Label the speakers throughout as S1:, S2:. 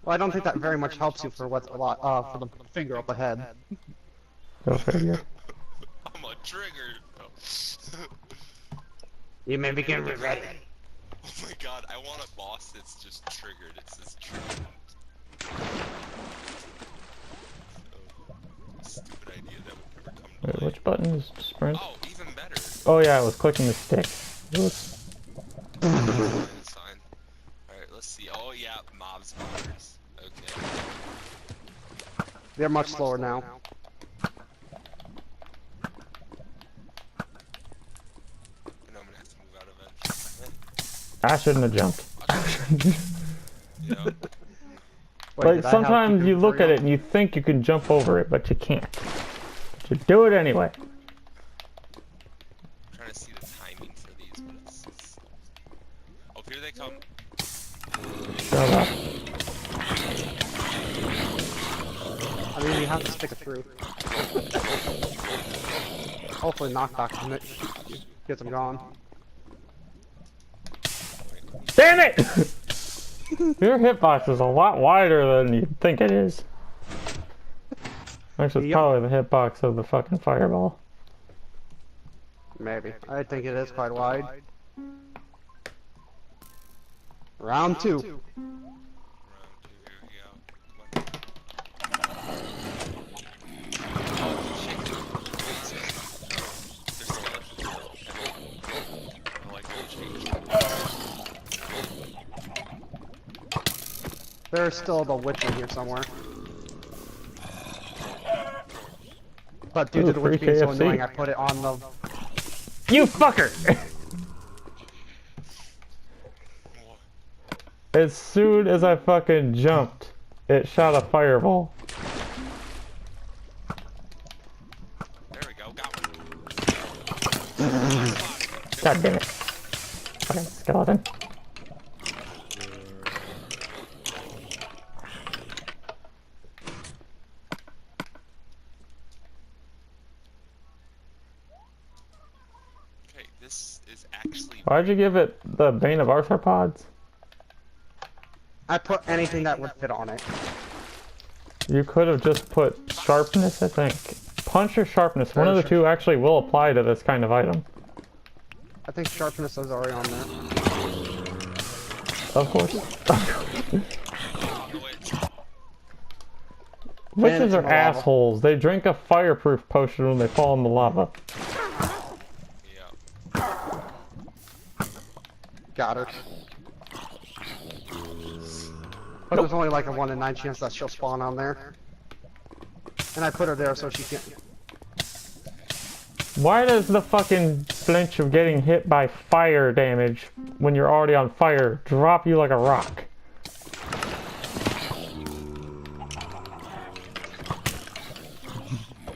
S1: Well, I don't think that very much helps you for what's a lot for the finger up ahead.
S2: Go figure.
S3: I'm a trigger.
S1: You may begin ready.
S3: Oh my god, I want a boss that's just triggered. It's just triggered. So, stupid idea that would never come to
S2: Wait,
S3: life.
S2: which button is sprint?
S3: Oh, even better.
S2: Oh yeah, I was clicking the stick. Oops.
S3: It's fine. Alright, let's see. Oh yeah, mob spawners. Okay.
S1: They're much slower now.
S3: I know I'm gonna have to move out eventually.
S2: I shouldn't have jumped.
S3: You know?
S1: Wait,
S2: Like
S1: did I have
S2: sometimes
S1: to
S2: you look at
S1: real?
S2: it and you think you can jump over it, but you can't. But you do it anyway.
S3: I'm trying to see the timing for these, but it's... Oh, here they come.
S2: Shut up.
S1: I mean, you have to stick it through. Hopefully knockback gets them gone.
S2: Damn it! Your hitbox is a lot wider than you think it is. Actually, it's
S1: Yep.
S2: probably the hitbox of the fucking fireball.
S1: Maybe. I think it is quite wide. Round two.
S3: Round two, here we go. Come on. Shit. There's skeletons. I like how they change.
S1: There's still the witch in here somewhere. But due
S2: Ooh,
S1: to the witch
S2: free
S1: being so
S2: KFC.
S1: annoying, I put it on the...
S2: You fucker! As soon as I fucking jumped, it shot a fireball.
S3: There we go, got one.
S2: God damn it. Fucking skeleton.
S3: Okay, this is actually...
S2: Why'd you give it the Bane of Arthropods?
S1: I put anything that would fit on it.
S2: You could have just put sharpness, I think. Punch or sharpness, one of the
S1: Sure.
S2: two actually will apply to this kind of item.
S1: I think sharpness is already on there.
S2: Of course.
S3: Oh, wait.
S2: Witches
S1: it's
S2: are
S1: in the lava.
S2: assholes. They drink a fireproof potion when they fall in the lava.
S3: Yeah.
S1: Got her. But there's only like a 1 in 9 chance that she'll spawn on there. And I put her there so she can't...
S2: Why does the fucking flinch of getting hit by fire damage when you're already on fire drop you like a rock?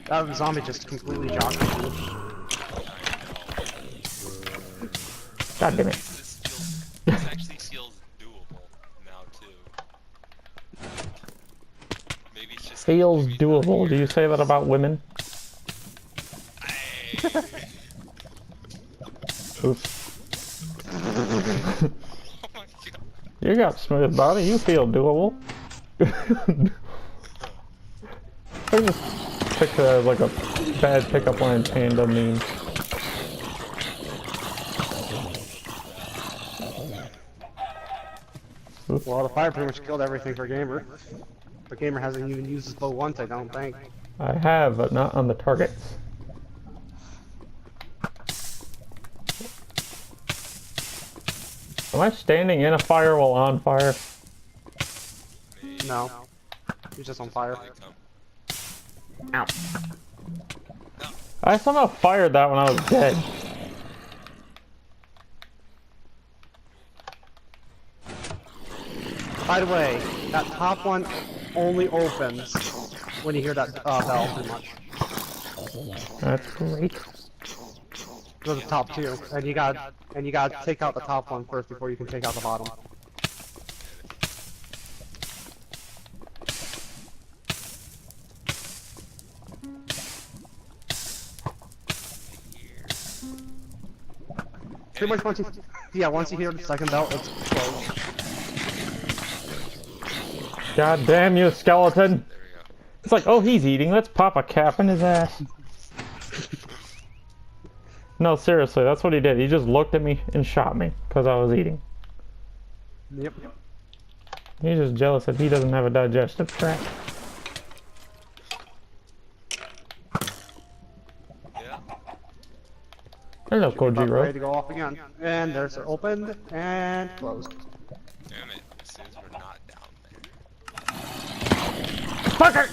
S1: That zombie just completely jocked me.
S2: God damn it.
S3: This actually feels doable now, too. Maybe it's just...
S2: Feels
S3: maybe it's not
S2: doable. Do
S3: here.
S2: you say that about women? Oops.
S3: Oh my god.
S2: You got smooth body. You feel doable. I just picture that as like a bad pickup line panda meme.
S1: Well, the fire pretty much killed everything for Gamer. But Gamer hasn't even used his bow once, I don't think.
S2: I have, but not on the targets. Am I standing in a fire while on fire?
S1: No. He's just on fire.
S2: Ow. I somehow fired that when I was dead.
S1: By the way, that top one only opens when you hear that bell, pretty much.
S2: That's great.
S1: Go to the top two, and you gotta take out the top one first before you can take out the bottom. Pretty much once you, once you hear the second bell, it's closed.
S2: God damn you, skeleton!
S3: There we go.
S2: It's like, oh, he's eating. Let's pop a cap in his ass. No, seriously, that's what he did. He just looked at me and shot me because I was eating.
S1: Yep.
S2: He's just jealous that he doesn't have a digestive tract.
S3: Yeah.
S2: Hello,
S1: About ready
S2: Kojiro.
S1: to go off again. And there's it opened and closed.
S3: Damn it. As soon as we're not down there.
S2: Fucker!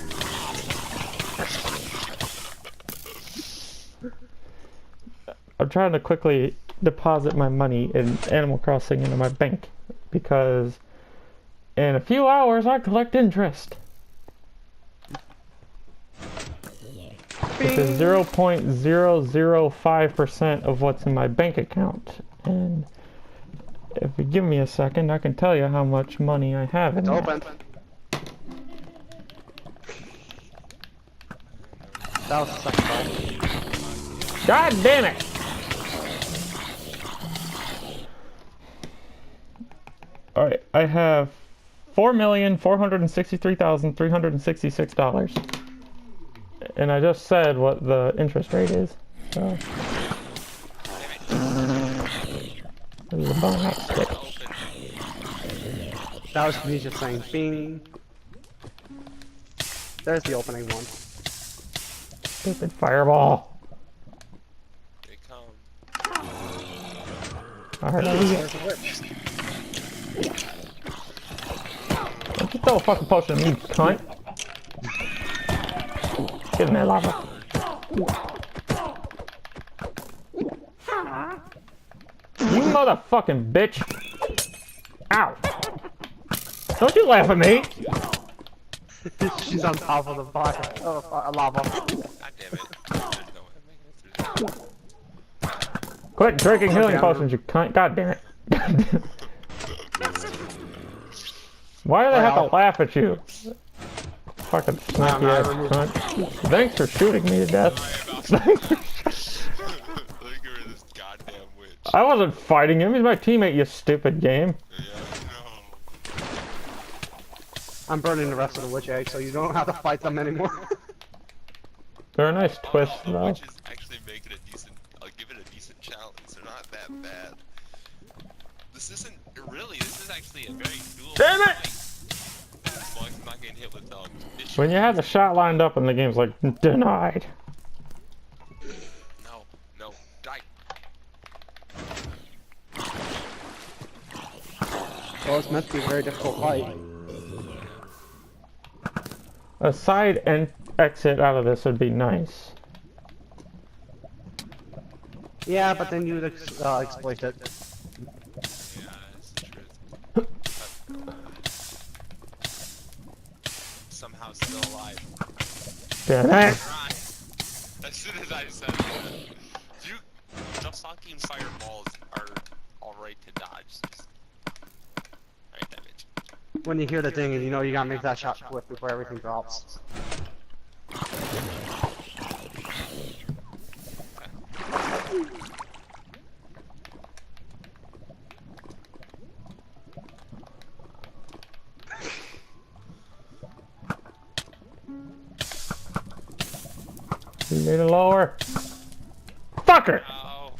S2: I'm trying to quickly deposit my money in Animal Crossing into my bank because in a few hours I collect interest. Which is 0.005% of what's in my bank account. And if you give me a second, I can tell you how much money I have in
S1: It's
S2: that.
S1: open. That was the second ball.
S2: God damn it! Alright, I have $4,463,366. And I just said what the interest rate is. So. This is a bonus stick.
S1: That was me just saying bing. There's the opening one.
S2: Stupid fireball.
S3: They come.
S2: Alright,
S1: There's a whip.
S2: don't you throw a fucking potion at me, cunt. Get in there, lava. You motherfucking bitch. Ow. Don't you laugh at me.
S1: She's on top of the fire. Oh, lava.
S3: God damn it. There's no way I'm making it through that.
S2: Quit drinking healing
S1: damn
S2: potions, you cunt. God damn it. Why do they have to laugh at you? Fucking snappy ass cunt. Thanks for shooting me to death.
S3: Look at this goddamn witch.
S2: I wasn't fighting him. He's my teammate, you stupid game.
S3: Yeah, no.
S1: I'm burning the rest of the witch egg, so you don't have to fight them anymore.
S2: They're a nice twist,
S3: The
S2: though.
S3: witches actually make it a decent. I'll give it a decent challenge. They're not that bad. This isn't really. This is actually a very cool.
S2: Damn it!
S3: fight. As long as I'm not getting hit with issues.
S2: When you have the shot lined up and the game's like, denied.
S3: No, no, die.
S1: Well, it's meant to be a very difficult fight.
S2: A side and exit out of this would be nice.
S1: Yeah, but then you'd exploit it.
S3: Yeah, that's the truth. Somehow still alive.
S2: Damn it!
S3: Right. As soon as I said that, the fucking fireballs are alright to dodge. Alright, that bitch.
S1: When you hear the ding and you know you gotta make that shot quick before everything drops.
S2: You need it lower. Fucker!
S3: Oh,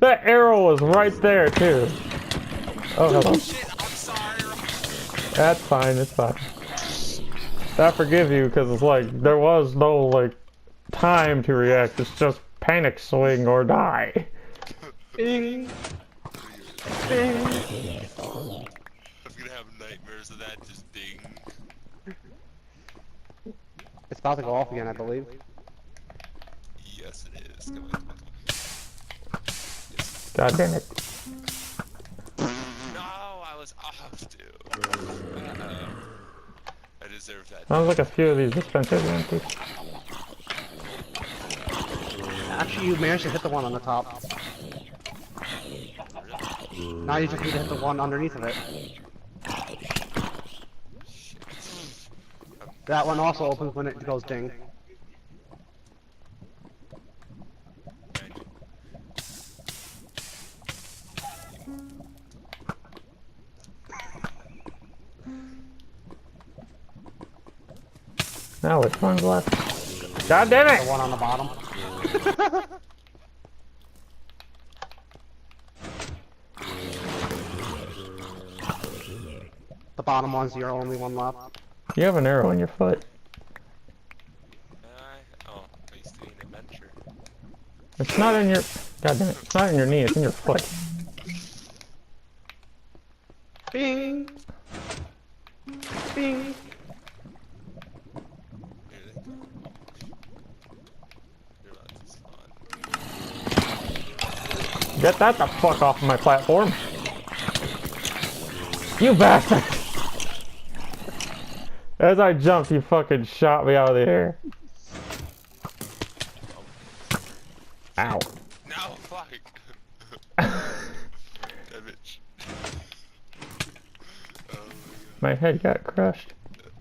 S2: That arrow was right there, too. Oh, hello.
S3: shit, I'm sorry.
S2: That's fine, it's fine. I forgive you, because it's like, there was no, like, time to react. It's just panic swing or die.
S1: Bing! Bing!
S3: I'm gonna have nightmares of that just ding.
S1: It's about to go off again, I believe.
S3: Yes, it is. Come on, come on,
S2: God damn it.
S3: come on. No, I was off, dude. I deserve that.
S2: Sounds like a few of these dispensers are empty.
S1: Actually, you managed to hit the one on the top. Now you just need to hit the one underneath of it. That one also opens when it goes ding.
S2: Now which one's left? God damn
S1: The
S2: it!
S1: one on the bottom. The bottom one's your only one left.
S2: You have an arrow in your foot.
S3: Oh, I used to be an adventure.
S2: It's not in your... God damn it. It's not in your knee, it's in your foot.
S1: Bing! Bing!
S3: Here they go. You're about to spawn.
S2: Get that the fuck off of my platform. You bastard! As I jumped, you fucking shot me out of the air. Ow.
S3: No, fuck! Damage. Oh
S2: My head got crushed.
S3: my god.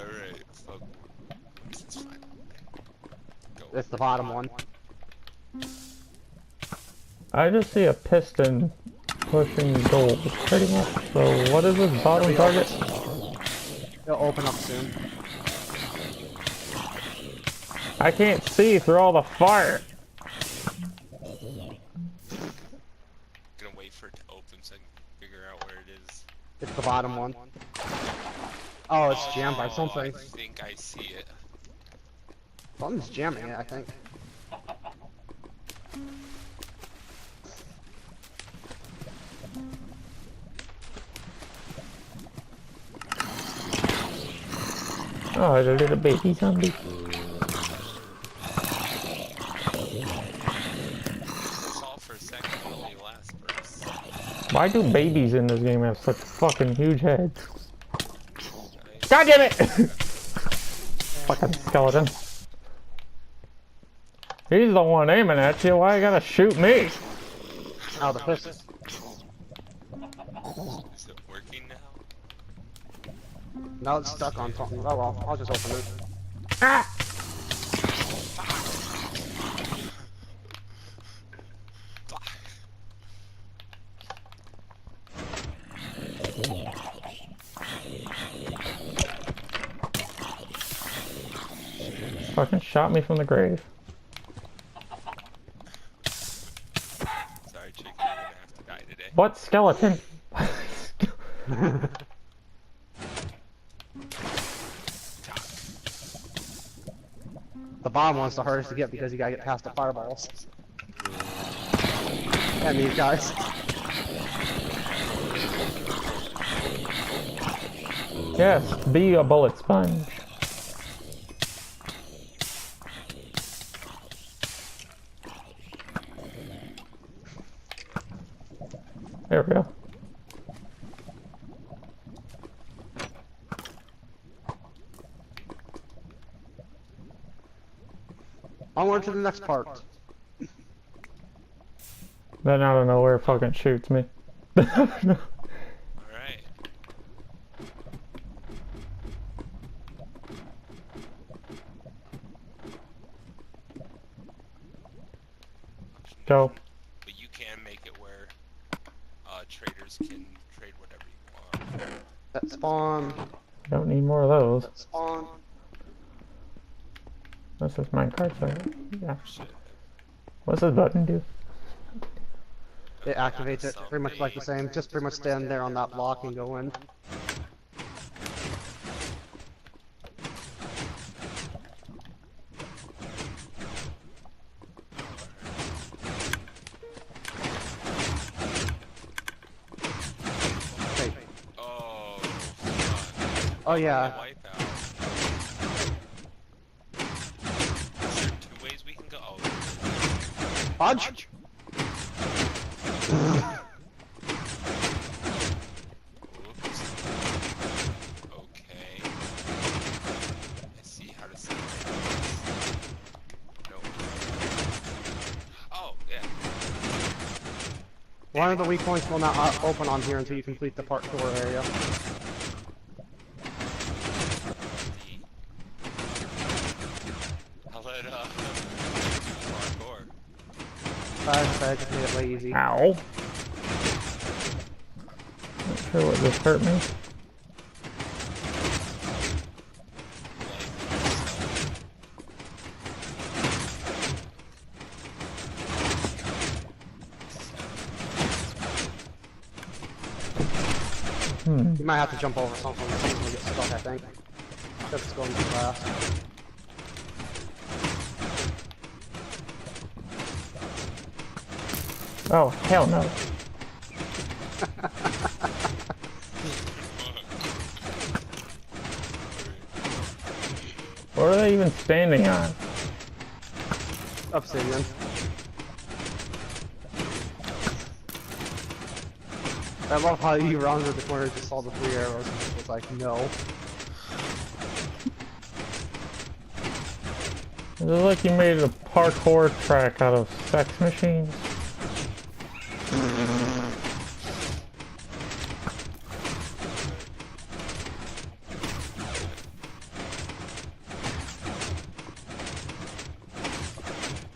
S3: Alright, fuck. It's fine. Go.
S1: It's the bottom one.
S2: I just see a piston pushing gold, pretty much. So what is this bottom target?
S1: It'll open up soon.
S2: I can't see through all the fire.
S3: Gonna wait for it to open so I can figure out where it is.
S1: It's the bottom one. Oh, it's jammed by
S3: I
S1: something.
S3: think I see it.
S1: Something's jamming it, I think.
S2: Oh, there's a little baby zombie.
S3: It's all for a second, it only lasts for us.
S2: Why do babies in this game have such fucking huge heads? God damn it! Fucking skeleton. He's the one aiming at you, why you gotta shoot me?
S1: Oh, the piston.
S3: Is it working now?
S1: No, it's stuck on something. Oh well, I'll just open it.
S2: Ah! Fucking shot me from the grave.
S3: Sorry, chicken, you're gonna have to die today.
S2: What skeleton?
S1: The bottom one's the hardest to get because you gotta get past the fireballs. And these guys.
S2: Yes, be a bullet sponge. There we go.
S1: Onward to the next part.
S2: Then out of nowhere fucking shoots me.
S3: Alright.
S2: Go.
S3: But you can make it where traders can trade whatever you want.
S1: That spawn.
S2: Don't need more of those.
S1: Spawn.
S2: This is Minecraft, so yeah.
S3: Shit.
S2: What's this button do?
S1: It activates it pretty much like the same. Just pretty much stand there on that block and go in. Okay.
S3: Oh, fuck.
S1: Oh yeah.
S3: Wipeout. Is there two ways we can go? Oh,
S1: Fudge?
S3: oops. Okay. I see how to set it. Nope. Oh, yeah.
S1: One of the weak points will not open on here until you complete the parkour area.
S3: I'll let, parkour.
S1: I just made it lazy.
S2: Ow. Not sure what just hurt me.
S1: You might have to jump over something or something to get stuck, I think. Because it's going too fast.
S2: Oh, hell no. What are they even standing on?
S1: Obsidian. I love how you rounded the corner and just saw the 3 arrows and just was like, no.
S2: It looks like you made a parkour track out of sex machines.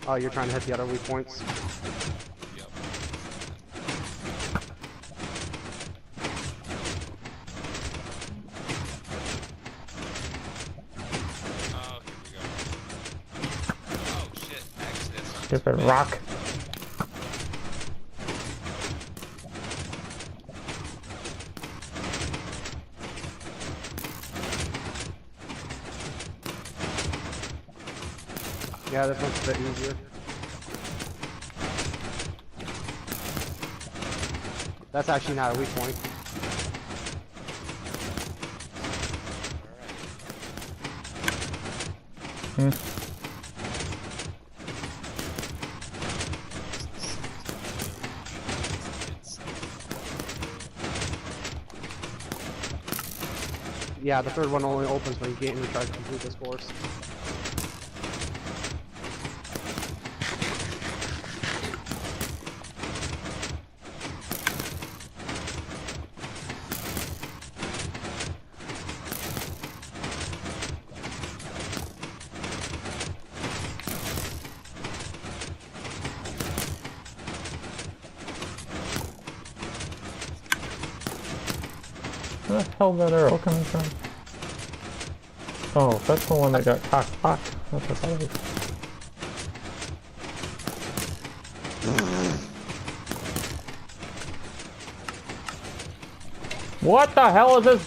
S1: Oh, you're trying to hit the other weak points.
S3: Yep. Oh, here we go. Oh shit, Exodus.
S2: Stupid rock.
S1: Yeah, this one's a bit easier. That's actually not a weak point.
S2: Hmm.
S1: Yeah, the third one only opens when you get in and try to complete this course.
S2: Where the hell is that arrow coming from? Oh, that's the one that got cocked. That's what that is. What the hell is this?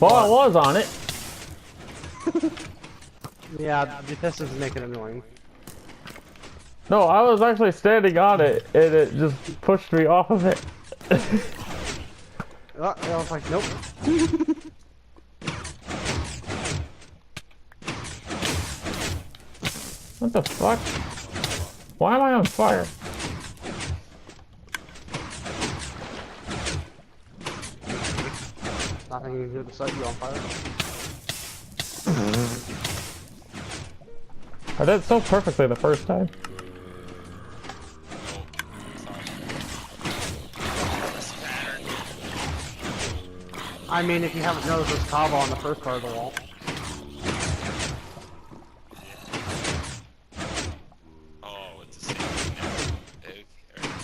S2: Well, I was on it.
S1: Yeah, the pistons make it annoying.
S2: No, I was actually standing on it, and it just pushed me off of it.
S1: Oh, I was like, nope.
S2: What the fuck? Why am I on fire?
S1: Nothing you can do to set you on fire.
S2: I did so perfectly the first time.
S1: I mean, if you haven't noticed, there's Kava on the first part of the wall.
S3: Oh, it's the same thing now.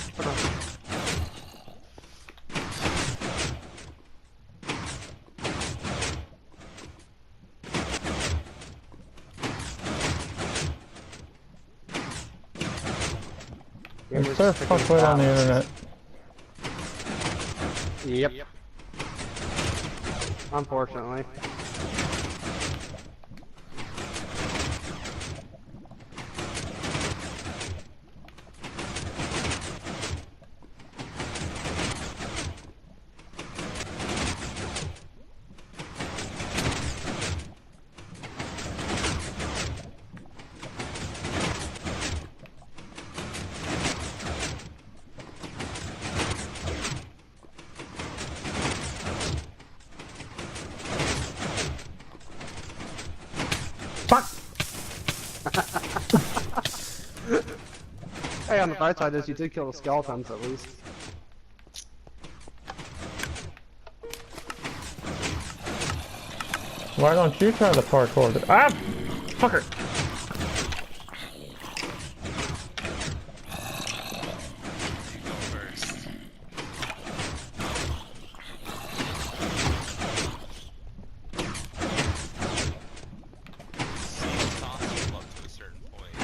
S2: It's so fuckwit on the internet.
S1: Yep. Unfortunately.
S2: Fuck!
S1: Hey, on the bright side is you did kill the skeletons at least.
S2: Why don't you try the parkour? Ah! Fucker!
S3: You go first. See, it's possible up to a certain point.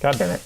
S2: God damn it.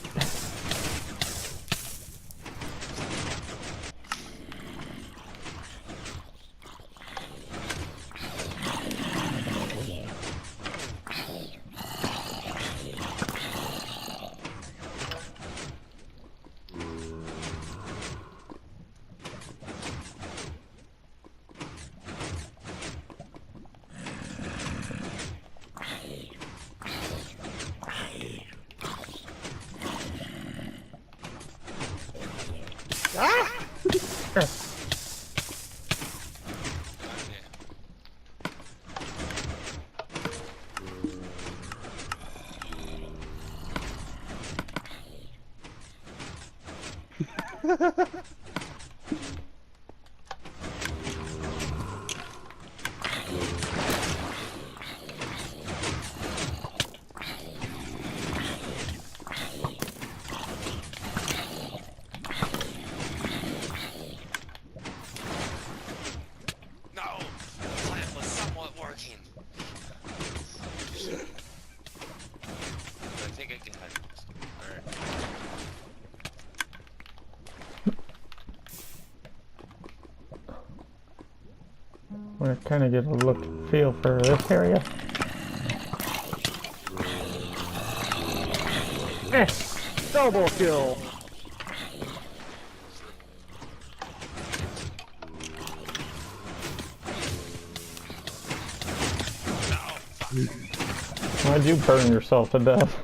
S3: No! The plan was somewhat working. I think I can hide this. Alright.
S2: I'm gonna kind of get a look feel for this area.
S1: Double kill.
S2: Why'd you burn yourself to death?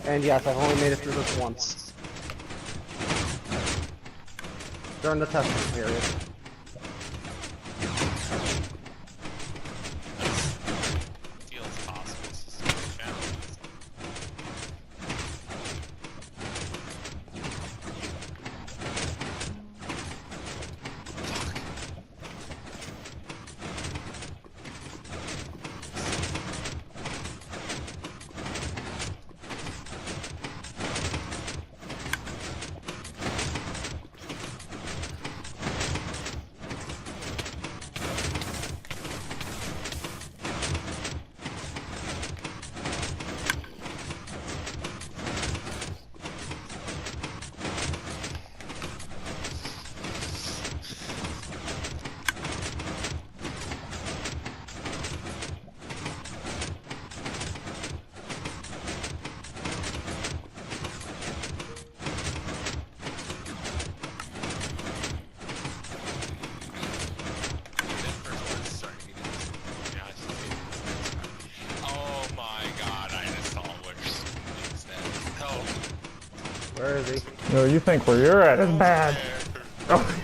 S1: And yes, I've only made it through this once. During the testing period.
S3: Feels possible. It's just a challenge.
S1: Where is he?
S2: No, you think where you're at is bad. Oh.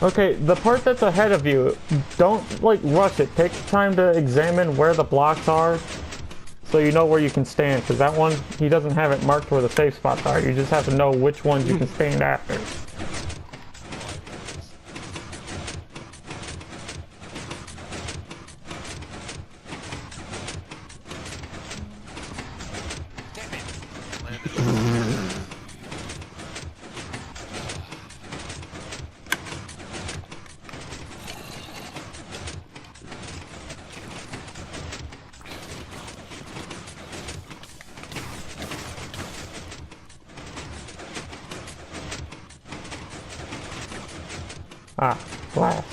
S2: Okay, the part that's ahead of you, don't like rush it. Take time to examine where the blocks are so you know where you can stand, because that one, he doesn't have it marked where the safe spots are. You just have to know which ones you can stand after. Ah, glass.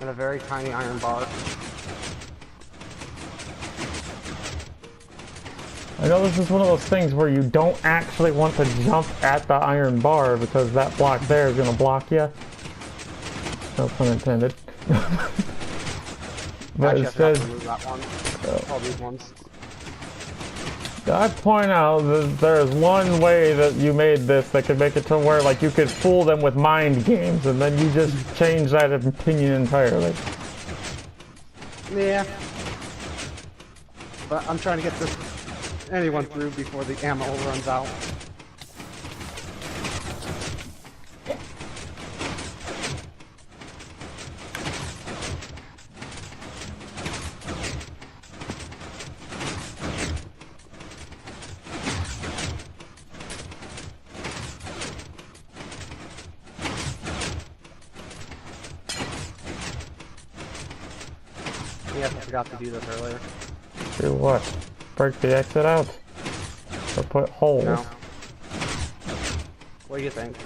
S1: And a very tiny iron bar.
S2: I know this is one of those things where you don't actually want to jump at the iron bar because that block there is going to block you. No pun intended. But
S1: Actually,
S2: it says,
S1: I forgot to remove that one. All these ones.
S2: I point out that there's one way that you made this that could make it to where like you could fool them with mind games, and then you just change that opinion entirely.
S1: Yeah. But I'm trying to get this anyone through before the ammo runs out. Yes, I forgot to do this earlier.
S2: Do what? Break the exit out? Or put holes?
S1: No. What do you think?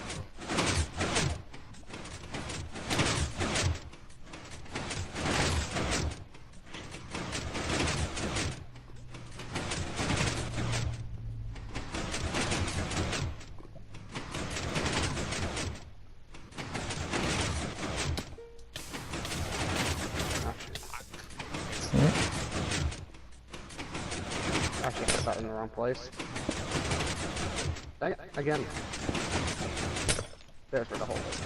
S1: Actually, I put that in the wrong place. Dang it, again. There's where the hole is.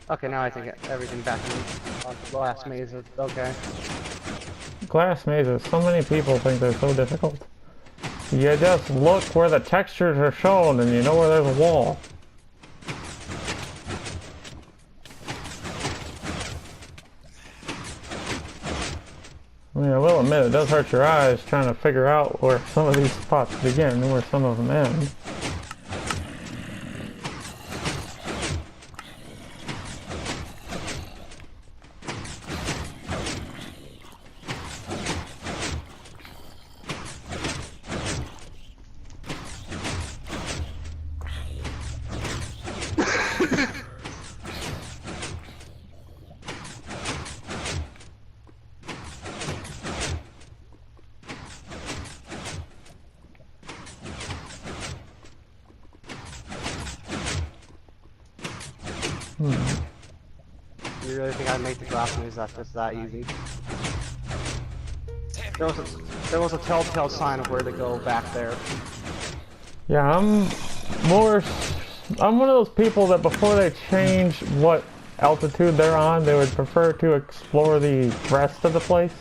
S1: Okay, now I think everything back in the glass maze is okay.
S2: Glass mazes, so many people think they're so difficult. You just look where the textures are shown and you know where there's a wall. I mean, I will admit, it does hurt your eyes trying to figure out where some of these spots begin and where some of them end.
S1: You really think I'd make the glass maze that's just that easy? There was a telltale sign of where to go back there.
S2: Yeah, I'm one of those people that before they change what altitude they're on, they would prefer to explore the rest of the place.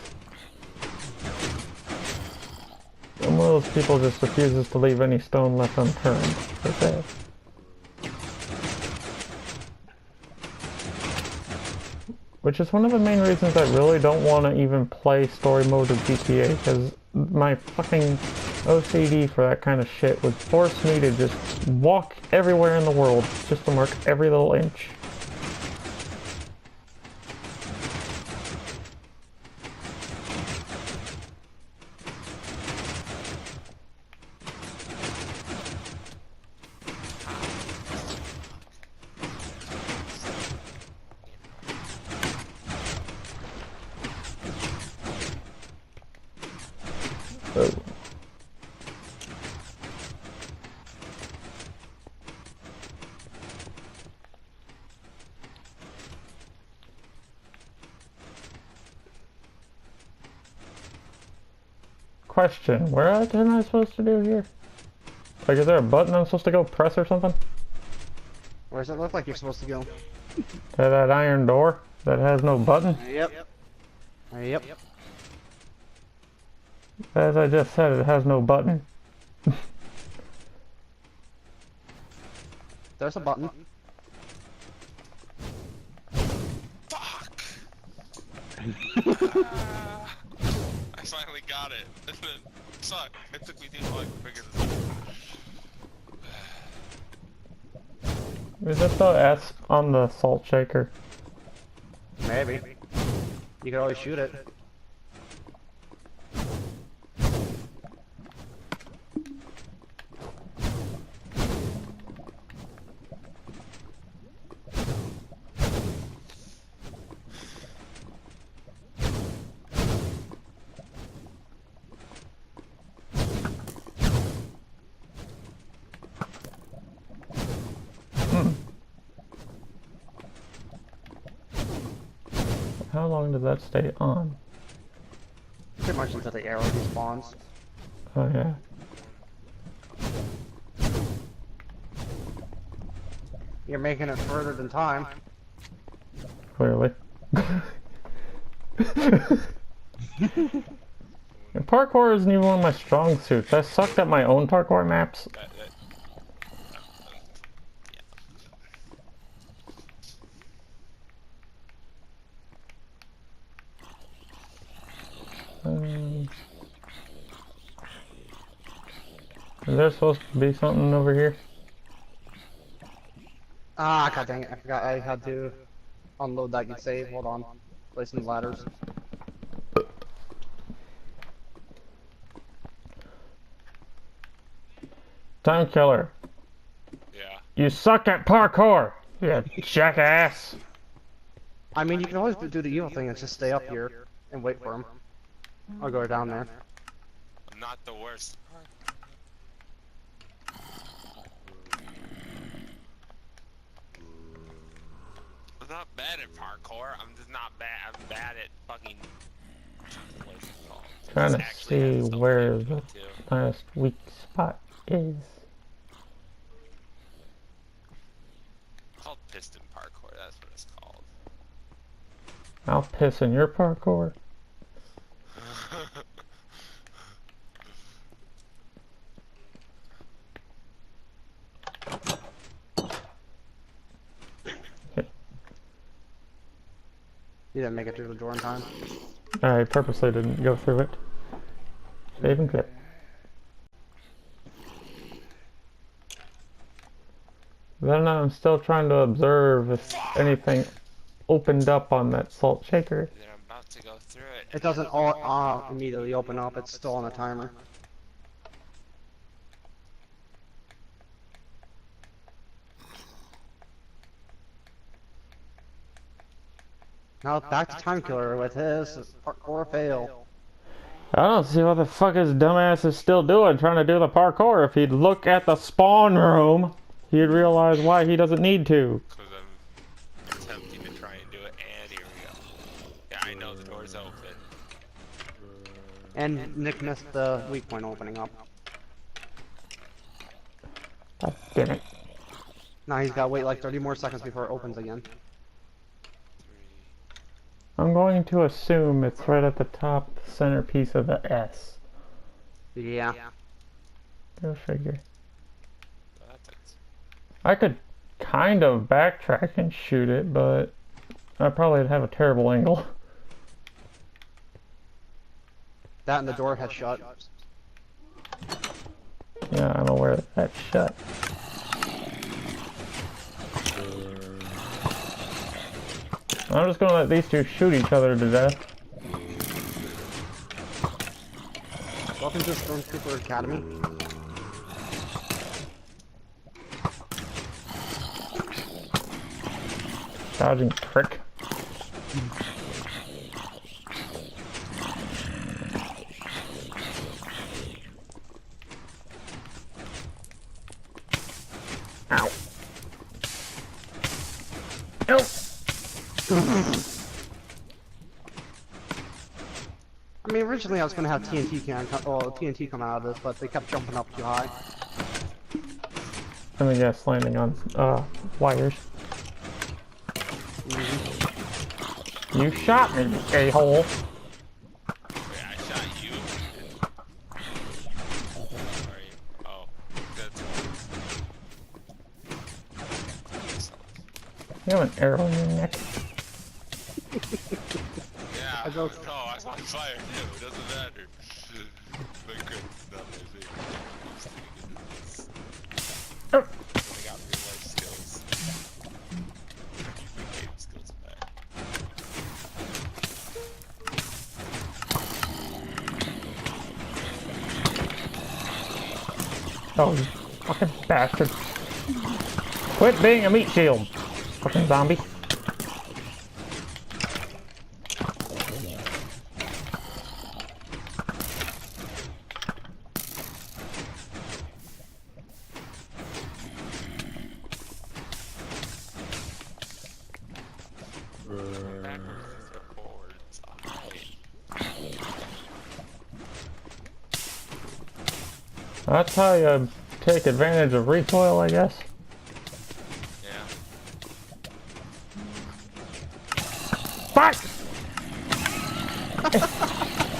S2: I'm one of those people that just refuses to leave any stone left unturned, per se. Which is one of the main reasons I really don't want to even play story mode of GTA, because my fucking OCD for that kind of shit would force me to just walk everywhere in the world just to mark every little inch. So. Question, where else am I supposed to do here? Like, is there a button I'm supposed to go press or something?
S1: Where does it look like you're supposed to go?
S2: To that iron door that has no button?
S1: Yep. Yep.
S2: As I just said, it has no button.
S1: There's a button.
S3: Fuck! I finally got it. Suck. It took me too long to figure this out.
S2: Is that the S on the salt shaker?
S1: Maybe. You could always shoot it.
S2: How long does that stay on?
S1: Pretty much until the arrow respawns.
S2: Oh yeah.
S1: You're making it further than time.
S2: Clearly. And parkour isn't even one of my strong suits. I sucked at my own parkour maps. Is there supposed to be something over here?
S1: Ah, god dang it, I forgot I had to unload that get save. Hold on. Placing the ladders.
S2: Timekiller.
S3: Yeah.
S2: You suck at parkour! You jackass!
S1: I mean, you can always do the evil thing and just stay up here and wait for him. I'll go down there.
S3: I'm not the worst. I'm not bad at parkour. I'm just not bad. I'm bad at fucking. What is it called?
S2: Trying to
S3: This actually has
S2: see
S3: its own
S2: where
S3: name to
S2: the
S3: it, too.
S2: last weak spot is.
S3: It's called piston parkour. That's what it's called.
S2: I'll piss in your parkour.
S1: You didn't make it through the door in time.
S2: I purposely didn't go through it. Save and clip. Then I'm still trying to observe if anything opened up on that salt shaker.
S3: Then I'm about to go through it.
S1: It doesn't all immediately open up, it's still on a timer. Now back to Timekiller with his parkour fail.
S2: I don't see what the fuck his dumbass is still doing trying to do the parkour. If he'd look at the spawn room, he'd realize why he doesn't need to.
S3: Because I'm attempting to try and do it, and here we go. Yeah, I know the door's open.
S1: And Nick missed the weak point opening up.
S2: God damn it.
S1: Now he's gotta wait like 30 more seconds before it opens again.
S2: I'm going to assume it's right at the top centerpiece of the S.
S1: Yeah.
S2: Go figure.
S3: Oh, that takes-
S2: I could kind of backtrack and shoot it, but I probably would have a terrible angle.
S1: That and the door has shut.
S2: Yeah, I'm aware that that's shut. I'm just gonna let these two shoot each other to death.
S1: Welcome to Stormtrooper Academy.
S2: Dodging prick. Ow. Ow.
S1: I mean, originally I was gonna have TNT come out of this, but they kept jumping up too high.
S2: Let me guess, landing on wires. You shot me, you a-hole.
S3: Wait, I shot you? Sorry. Oh, that's...
S2: You have an arrow in your neck.
S3: Yeah,
S1: I don't-
S3: no, I was on fire too, it doesn't matter. My credit's not my favorite.
S2: Oh.
S3: I got real life skills. My game skills back.
S2: Oh, you fucking bastard. Quit being a meat shield, fucking zombie. That's how you take advantage of recoil, I guess.
S3: Yeah.
S2: Fuck!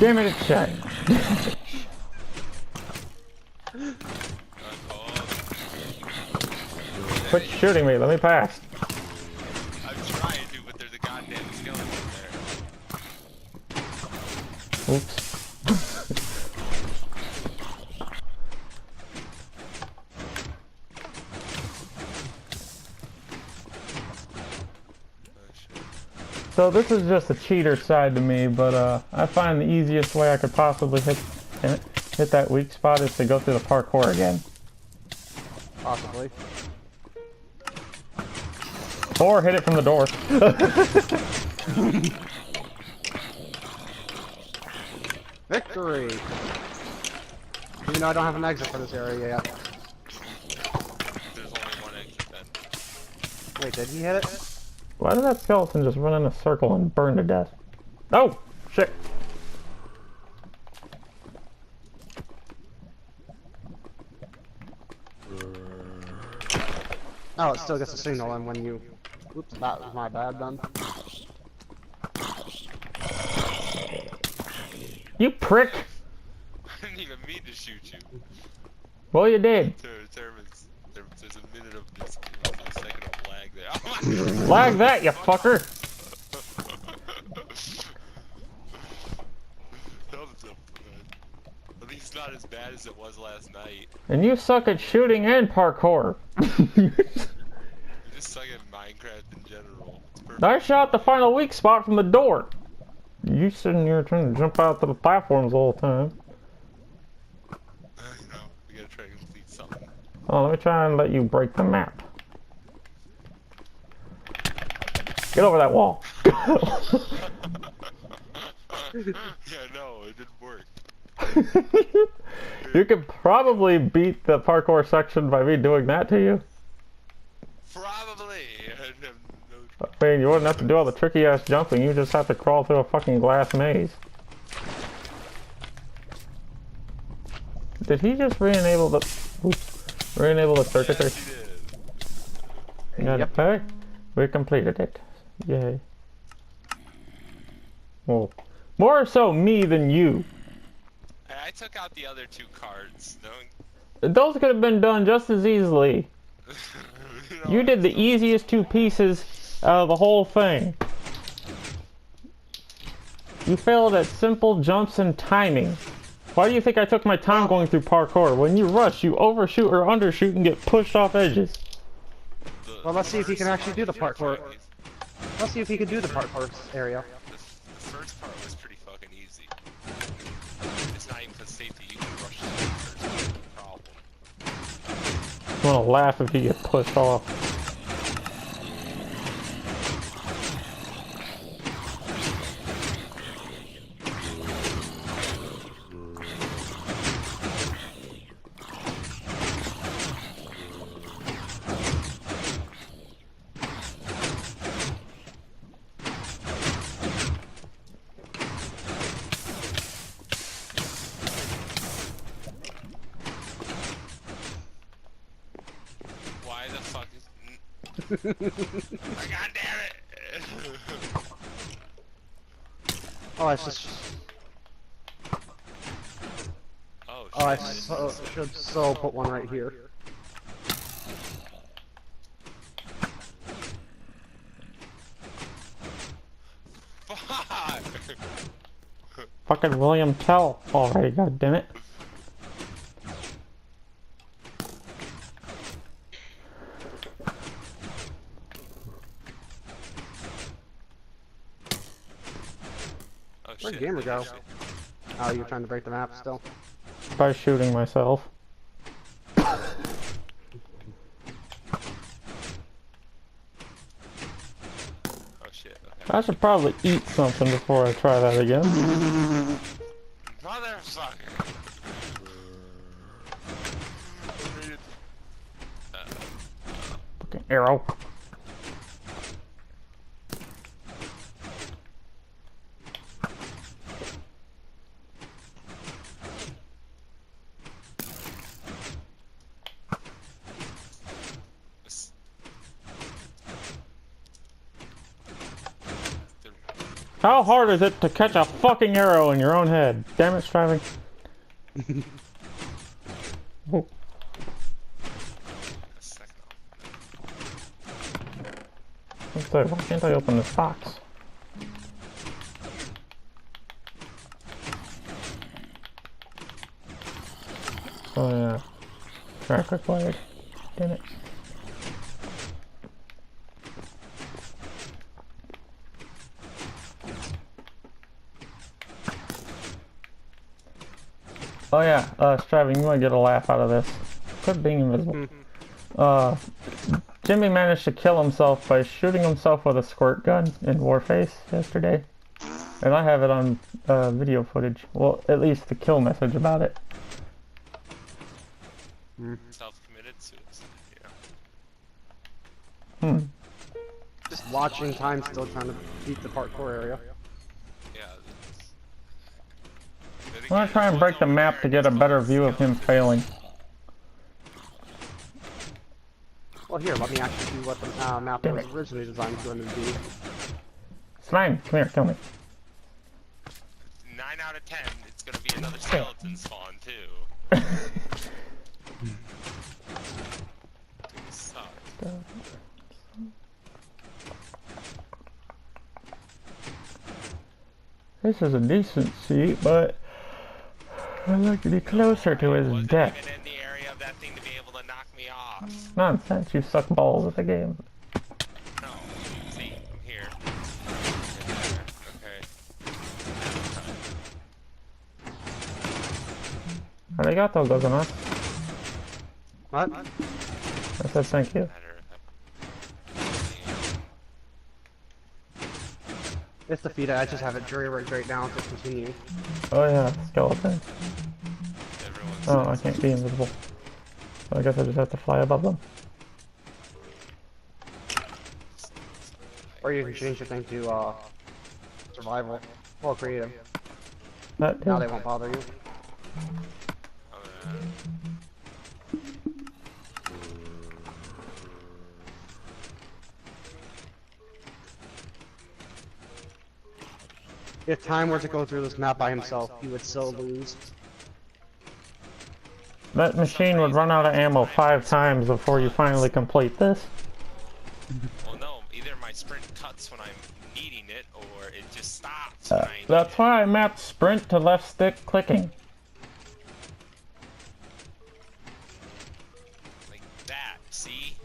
S2: Damn it, it's shut. Quit shooting me, let me pass.
S3: I'm trying to, but there's a goddamn skeleton there.
S2: Oops. So this is just a cheater side to me, but I find the easiest way I could possibly hit that weak spot is to go through the parkour again.
S1: Possibly.
S2: Or hit it from the door.
S1: Victory! Even though I don't have an exit for this area yet.
S3: There's only one exit then.
S1: Wait, did he hit it?
S2: Why did that skeleton just run in a circle and burn to death? Oh! Shit!
S1: Oh, it still gets a signal, and when you... Oops, that was my bad then.
S2: You prick!
S3: I didn't even mean to shoot you.
S2: Well, you did.
S3: There's a minute of this, a second of lag there. Oh my
S2: Lag that, you fucker!
S3: thumbs up, man. At least not as bad as it was last night.
S2: And you suck at shooting and parkour.
S3: You just suck at Minecraft in general. It's perfect.
S2: I shot the final weak spot from the door. You sitting here trying to jump out to the platforms all the time.
S3: You know, we gotta try to complete something.
S2: Oh, let me try and let you break the map. Get over that wall.
S3: Yeah, no, it didn't work.
S2: You could probably beat the parkour section by me doing that to you.
S3: Probably.
S2: I mean, you wouldn't have to do all the tricky ass jumping, you just have to crawl through a fucking glass maze. Did he just re-enable the... Oops. Re-enable the circuitry?
S3: Yes, he did.
S2: Got it back? We completed it. Yay. Well, more so me than you.
S3: I took out the other two cards.
S2: Those could have been done just as easily. You did the easiest two pieces out of the whole thing. You failed at simple jumps and timing. Why do you think I took my time going through parkour? When you rush, you overshoot or undershoot and get pushed off edges.
S1: Well, let's see if he can actually do the parkour. Let's see if he can do the parkour area.
S3: The first part was pretty fucking easy. It's not even for safety, you can rush through the first part, the problem.
S2: I'm gonna laugh if you get pushed off.
S3: Why the fuck is... God damn it!
S1: Oh, I just...
S3: Oh, shit.
S1: Oh, I should so put one right here.
S3: Fuck!
S2: Fucking William Tell already, goddammit.
S3: Oh,
S1: Where'd
S3: shit.
S1: Gamer go? Oh, you're trying to break the map still?
S2: By shooting myself.
S3: Oh shit, okay.
S2: I should probably eat something before I try that again.
S3: Motherfucker!
S2: Fucking arrow. How hard is it to catch a fucking arrow in your own head? Damn it, Striving. Oh. So, why can't I open this box? Oh yeah. Tracker flag. Damn it. Oh yeah, Striving, you might get a laugh out of this. Quit being invisible. Jimmy managed to kill himself by shooting himself with a squirt gun in Warface yesterday. And I have it on video footage. Well, at least the kill message about it.
S3: Self-committed suicide,
S2: Hmm.
S1: Just watching time, still trying to beat the parkour area.
S3: yeah.
S2: I'm gonna try and break the map to get a better view of him failing.
S1: Well, here, let me actually see what the map was originally designed to be.
S2: Slime, come here, kill me.
S3: 9 out of 10, it's gonna be another skeleton spawn too. Suck.
S2: This is a decent seat, but I'd like to be closer to his
S3: Wasn't
S2: death.
S3: even in the area of that thing to be able to knock me off.
S2: Nonsense, you suck balls at the game.
S3: No, see, I'm here. Okay.
S2: Arigato, gozaimasu.
S1: What?
S2: I said thank you.
S1: It's defeated, I just have it jury-rigged right now to continue.
S2: Oh yeah, skeleton. Oh, I can't be invisible. So I guess I just have to fly above them.
S1: Or you can change the thing to, survival. Well, creative.
S2: That
S1: Now
S2: too.
S1: they won't bother you. If Time were to go through this map by himself, he would still lose.
S2: That machine would run out of ammo 5 times before you finally complete this.
S3: Well, no, either my sprint cuts when I'm needing it, or it just stops when I need
S2: That's
S3: it.
S2: why I mapped sprint to left stick clicking.
S3: Like that, see?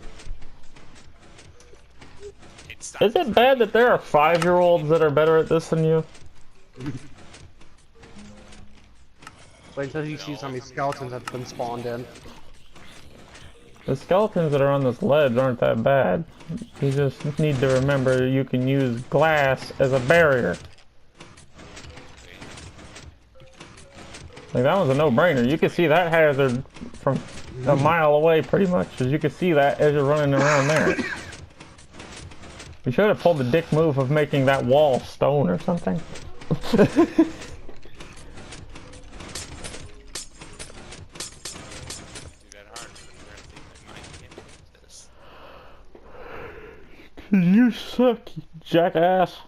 S3: It stops.
S2: Is it bad that there are 5-year-olds that are better at this than you?
S1: Wait until you see how many skeletons have been spawned in.
S2: The skeletons that are on this ledge aren't that bad. You just need to remember you can use glass as a barrier. Like, that was a no-brainer. You can see that hazard from a mile away pretty much, as you can see that as you're running around there. You should have pulled the dick move of making that wall stone or something. You suck, you jackass.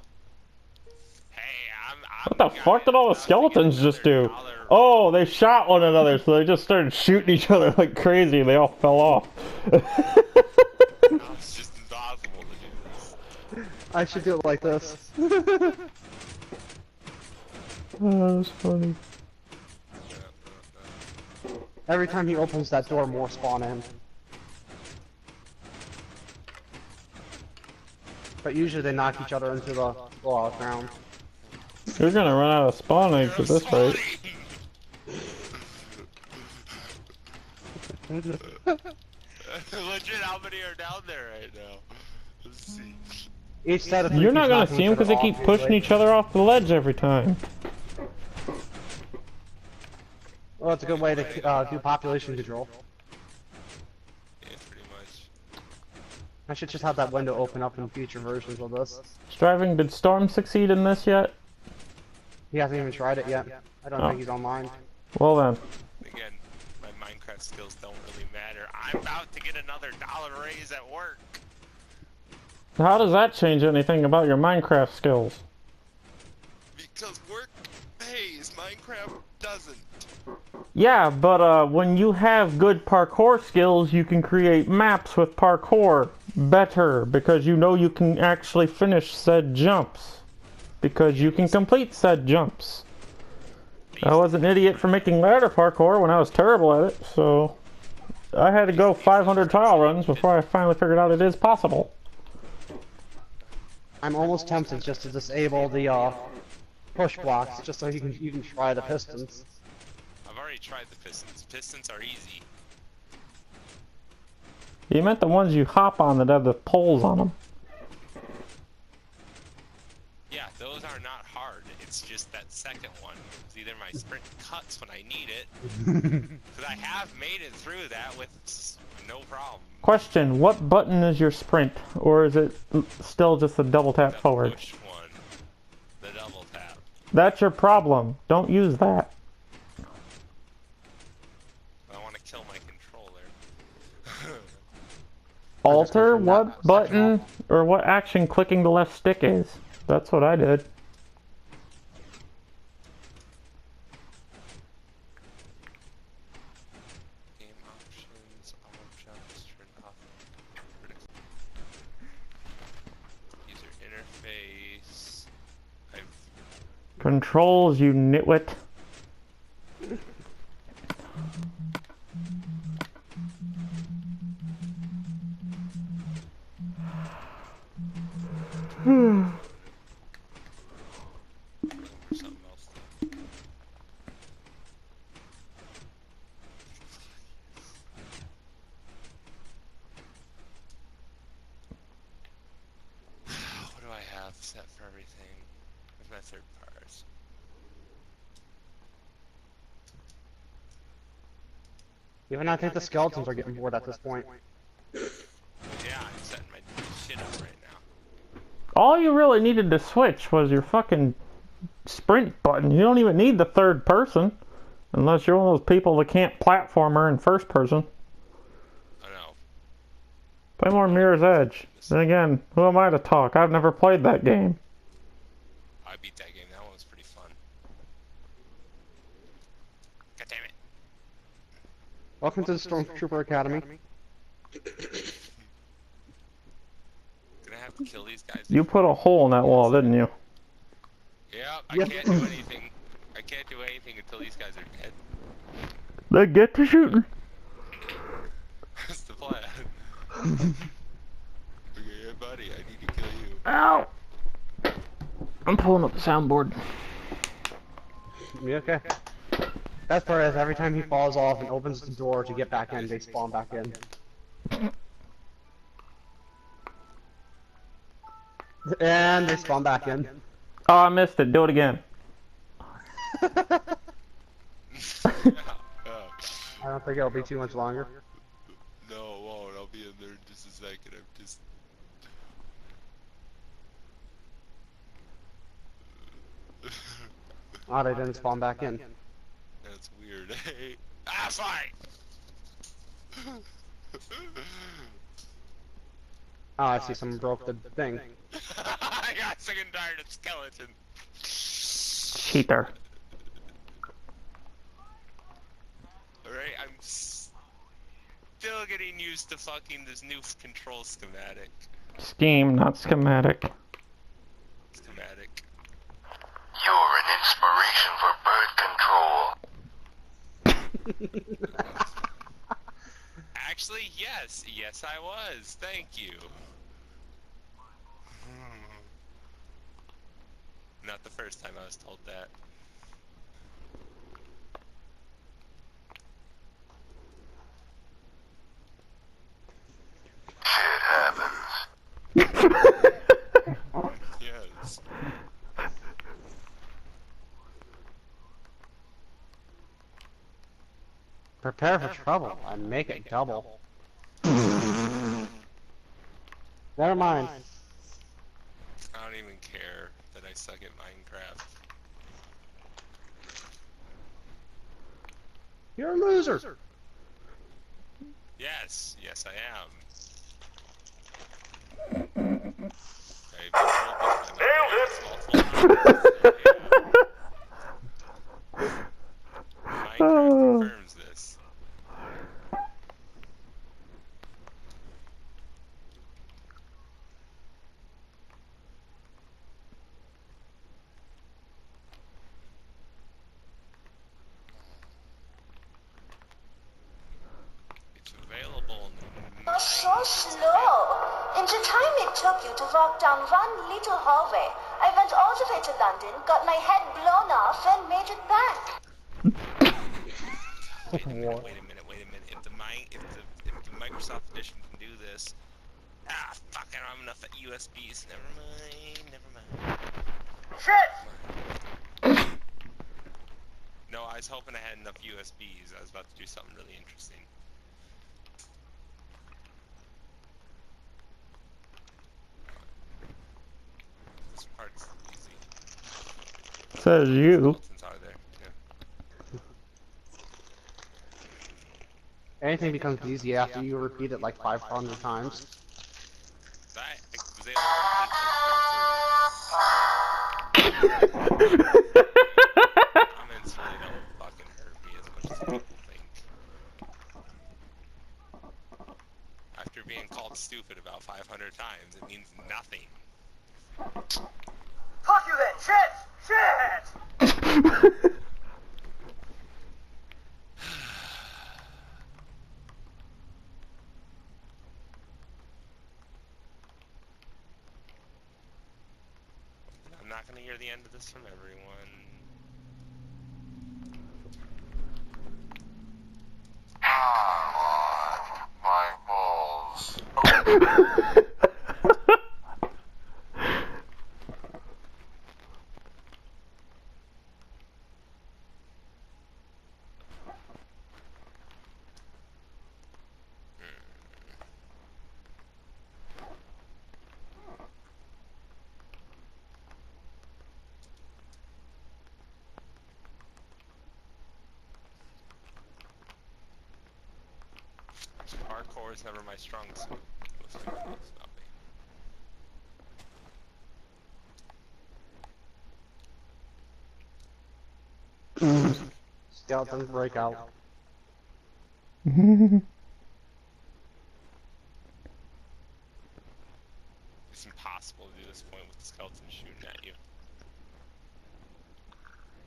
S3: Hey, I'm
S2: What the fuck did all the skeletons just do? Oh, they shot one another, so they just started shooting each other like crazy and they all fell off.
S3: It's just impossible to do this.
S1: I should do it like this.
S2: Oh, that's funny.
S1: Every time he opens that door, more spawn in. But usually they knock each other into the ground.
S2: You're gonna run out of spawn eggs at this rate.
S3: Legit, how many are down there right now? Let's see.
S1: Each set of
S2: You're not gonna
S1: keeps
S2: see them because they keep pushing each other off the ledge every time.
S1: Well, it's a good way to do population control.
S3: Yeah, pretty much.
S1: I should just have that window open up in future versions of this.
S2: Striving, did Storm succeed in this yet?
S1: He hasn't even tried it yet. I don't think he's online.
S2: Well then.
S3: Again, my Minecraft skills don't really matter. I'm about to get another $1 raise at work.
S2: How does that change anything about your Minecraft skills?
S3: Minecraft doesn't.
S2: Yeah, but when you have good parkour skills, you can create maps with parkour better because you know you can actually finish said jumps. Because you can complete said jumps. I was an idiot for making ladder parkour when I was terrible at it, so I had to go 500 trial runs before I finally figured out it is possible.
S1: I'm almost tempted just to disable the push blocks, just so you can try the pistons.
S3: I've already tried the pistons. Pistons are easy.
S2: You meant the ones you hop on that have the poles on them.
S3: Yeah, those are not hard. It's just that second one. It's either my sprint cuts when I need it, because I have made it through that with no problem.
S2: Question, what button is your sprint? Or is it still just a double tap
S3: The
S2: forward?
S3: push one. The double tap.
S2: That's your problem. Don't use that.
S3: I want to kill my controller.
S2: Alter what button or what action clicking the left stick is. That's what I did.
S3: Game options, objects, turn off. User interface.
S2: Controls, you nitwit.
S3: Something else. What do I have set for everything? Where's my third parts?
S1: Even I think the skeletons are getting bored at this point.
S3: Yeah, I'm setting my shit up right now.
S2: All you really needed to switch was your fucking sprint button. You don't even need the third person. Unless you're one of those people that can't platformer in first person.
S3: I know.
S2: Play more Mirror's Edge. Then again, who am I to talk? I've never played that game.
S3: I beat that game. That one was pretty fun. God damn it.
S1: Welcome to the Stormtrooper Academy.
S3: Gonna have to kill these guys.
S2: You put a hole in that wall, didn't you?
S3: Yeah, I
S1: Yep.
S3: can't do anything. I can't do anything until these guys are dead.
S2: Then get to shooting.
S3: That's the plan. Okay, buddy, I need to kill you.
S2: Ow! I'm pulling up the soundboard.
S1: You okay? Best part is every time he falls off and opens the door to get back in, they spawn back in. And they spawn back in.
S2: Oh, I missed it. Do it again.
S3: Yeah.
S1: I don't think it'll be too much longer.
S3: No, it won't. I'll be in there in just a second. I'm just...
S1: Oh, they didn't spawn back in.
S3: That's weird. Hey. Ah, fine!
S1: Oh, I see someone broke the thing.
S3: I got sick and tired of skeleton.
S2: Cheater.
S3: Alright, I'm still getting used to fucking this new control schematic.
S2: Scheme, not schematic.
S3: Schematic.
S4: You're an inspiration for bird control.
S3: Actually, yes. Yes, I was. Thank you. Not the first time I was told that.
S4: Shit happens.
S3: Yes.
S1: Prepare for trouble and make it double. Never mind.
S3: I don't even care that I suck at Minecraft.
S1: You're a loser.
S3: Yes, yes I am. I've been told this by my parents multiple times, so, yeah.
S5: slow. In the time it took you to walk down one little hallway, I went all the way to London, got my head blown off, and made it back.
S3: Wait a minute. If the Microsoft Edition can do this, fuck, I don't have enough USBs. Never mind.
S5: Shit!
S3: No, I was hoping I had enough USBs. I was about to do something really interesting. This part's easy.
S2: Says you.
S3: Skeletons are there. Yeah.
S1: Anything becomes easy after you repeat it like 500 times.
S3: I was able to complete like 2 or 3. Comments really don't fucking hurt me as much as people think. After being called stupid about 500 times, it means nothing.
S5: Fuck you then! Shit!
S3: I'm not gonna hear the end of this from everyone.
S4: My balls.
S3: Hardcore is never my strong suit. Most people know it's not me.
S1: Skeletons break out.
S3: It's impossible to do this point with the skeleton shooting at you.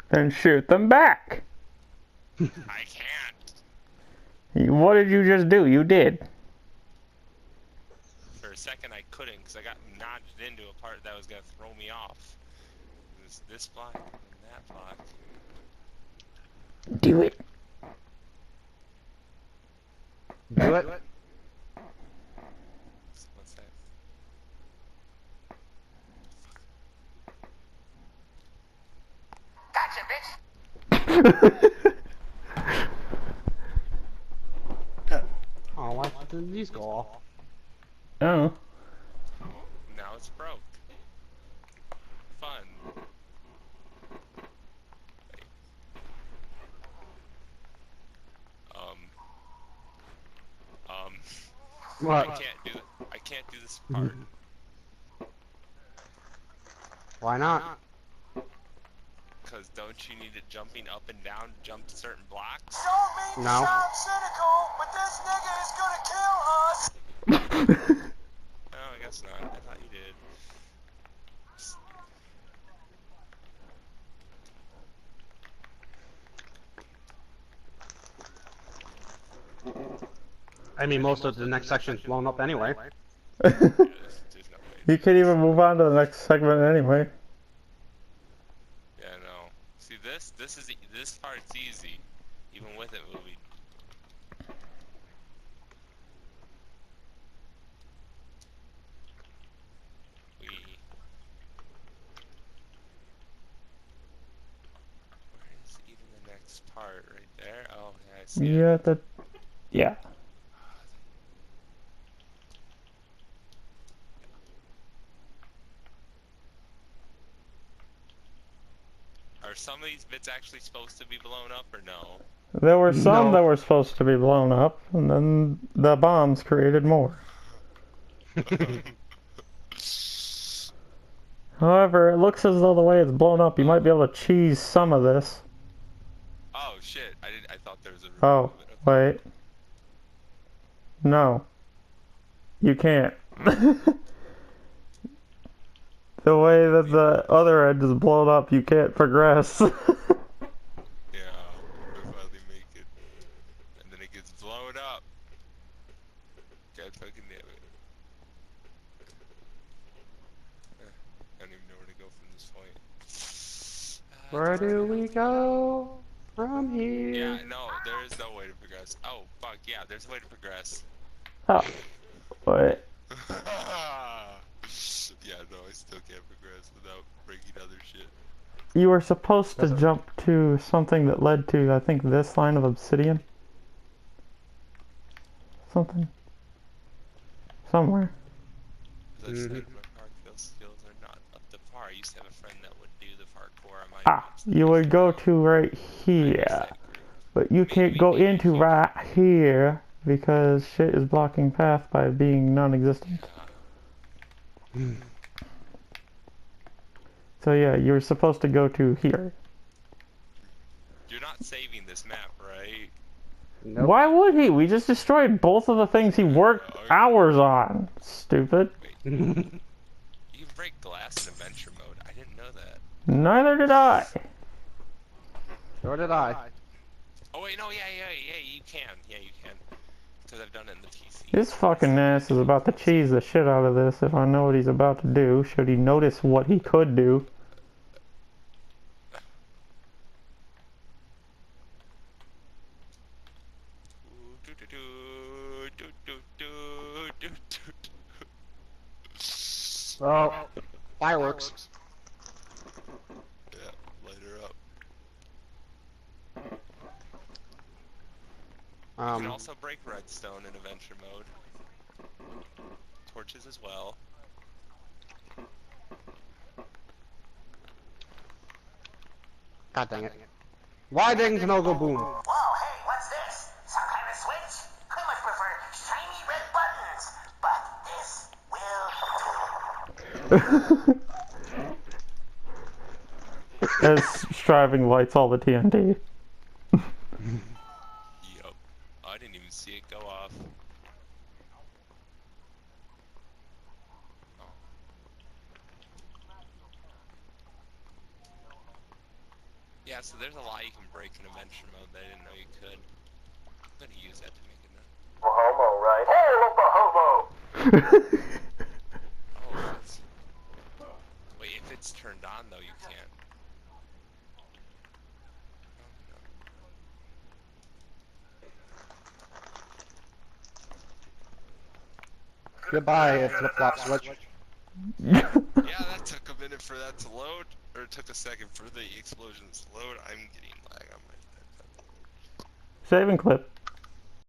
S2: Then shoot them back.
S3: I can't.
S2: What did you just do? You did.
S3: For a second I couldn't because I got notched into a part that was gonna throw me off. It was this block and that block.
S2: Do it.
S1: Do it.
S3: What's that?
S5: Gotcha, bitch!
S1: Oh, why did these go off?
S2: Oh.
S3: Now it's broke. Fun. Wait.
S1: What?
S3: I can't do this part.
S1: Why not?
S3: Because don't you need it jumping up and down to jump certain blocks?
S5: Don't mean
S1: No.
S5: to sound cynical, but this nigga is gonna kill us!
S3: No, I guess not. I thought you did.
S1: I mean, most of the next section's blown up anyway.
S3: There's no way.
S2: You can't even move on to the next segment anyway.
S3: Yeah, no. See, this part's easy, even with it moving. Where is even the next part? Right there? Oh, yeah, I see
S2: You
S3: it.
S2: have to. Yeah.
S3: Are some of these bits actually supposed to be blown up or no?
S2: There were some
S1: No.
S2: that were supposed to be blown up, and then the bombs created more. However, it looks as though the way it's blown up, you might be able to cheese some of this.
S3: Oh shit! I thought there was a.
S2: Oh, wait. No. You can't. The way that the other end is blown up, you can't progress.
S3: Yeah, we finally make it, and then it gets blown up. God fucking damn it!
S1: Where do we go from here?
S3: Yeah, no, there is no way to progress. Oh, fuck, yeah, there's a way to progress.
S2: Oh. What?
S3: Yeah, no, I still can't progress without breaking other shit.
S2: You were supposed to jump to something that led to, I think, this line of obsidian. Something. Somewhere.
S3: As I said, my parkour skills are not up to par. I used to have a friend that would do the parkour on my
S2: You would go to right here. But you can't go into right here because shit is blocking path by being non-existent. So yeah, you're supposed to go to here.
S3: You're not saving this map, right?
S1: Nope.
S2: Why would he? We just destroyed both of the things he worked hours on. Stupid.
S3: You can break glass in adventure mode. I didn't know that.
S2: Neither did I.
S1: Nor did I.
S3: Oh wait, no, yeah, you can. Yeah, you can. Because I've done it in the TC.
S2: This fucking ass is about to cheese the shit out of this if I know what he's about to do, should he notice what he could do.
S1: Oh, fireworks.
S3: Yeah, light her up. You can also break redstone in adventure mode. Torches as well.
S1: God dang it. Why didn't no go boom?
S6: Whoa, hey, what's this? Some kind of switch? I much prefer shiny red buttons, but this will do.
S2: As striving lights all the TNT.
S3: Yup. I didn't even see it go off. Oh. Yeah, so there's a lot you can break in adventure mode that I didn't know you could. I'm gonna use that to make a note.
S6: Homo, right? Hey, look a homo!
S3: Oh, it's... Wait, if it's turned on though, you can't.
S1: Goodbye, flip-flop switch.
S3: Yeah, that took a minute for that to load, or it took a second for the explosions to load. I'm getting lag on my...
S2: Save and clip.